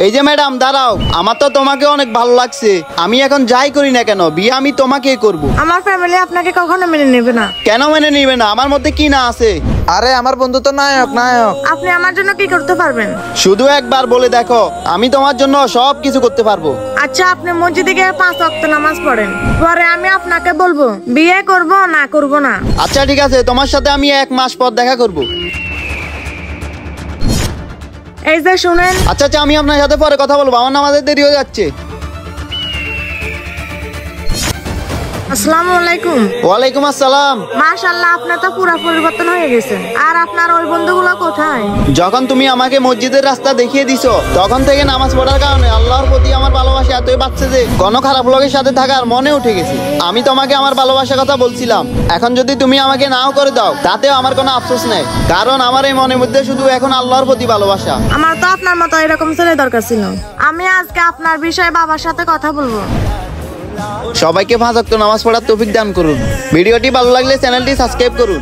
এই যে ম্যাডাম দাঁড়াও, আমার তো তোমাকে অনেক ভালো লাগছে। আমি এখন যাই করি না কেন, বিয়ে আমি তোমাকেই করব। আমার ফ্যামিলি আপনাকে কখনো মেনে নেবে না। কেন মেনে নিবে না? আমার মধ্যে কি না আছে? আরে আমার বন্ধু তো নায়ক নায়ক। আপনি আমার জন্য কি করতে পারবেন? শুধু একবার বলে দেখো, আমি তোমার জন্য সব কিছু করতে পারবো। আচ্ছা, আপনি মসজিদে গিয়ে 5 ওয়াক্ত নামাজ পড়েন, পরে আমি আপনাকে বলবো বিয়ে করব না করব না। আচ্ছা ঠিক আছে, তোমার সাথে আমি 1 মাস পর দেখা করব। এই যে শুনেন। আচ্ছা আচ্ছা, আমি আপনার সাথে পরে কথা বলবো, আমার নামাজের দেরি হয়ে যাচ্ছে। আসসালামু আলাইকুম। ওয়ালাইকুম আসসালাম। মাশাআল্লাহ, আপনি তো পুরো পরিবর্তন হয়ে গেছেন। আর আপনার ওই বন্ধুগুলো কোথায়? যখন তুমি আমাকে মসজিদের রাস্তা দেখিয়ে দিছো, তখন থেকে নামাজ পড়ার কারণে আল্লাহর প্রতি আমার ভালোবাসা এতই বাড়ছে যে কোনো খারাপ লোকের সাথে থাকার মনে উঠে গেছে। আমি তোমাকে আমার ভালোবাসার কথা বলছিলাম, এখন যদি তুমি আমাকে নাও করে দাও তাতেও আমার কোনো আফসোস নেই, কারণ আমার এই মনের মধ্যে শুধু এখন আল্লাহর প্রতি ভালোবাসা। আমার তো আপনার মতো এরকম ছেলে দরকার ছিল। আমি আজকে আপনার বিষয়ে বাবার সাথে কথা বলবো। সবাইকে 5 ওয়াক্ত নামাজ পড়ার তৌফিক দান করুন। ভিডিওটি ভালো লাগলে চ্যানেলটি সাবস্ক্রাইব করুন।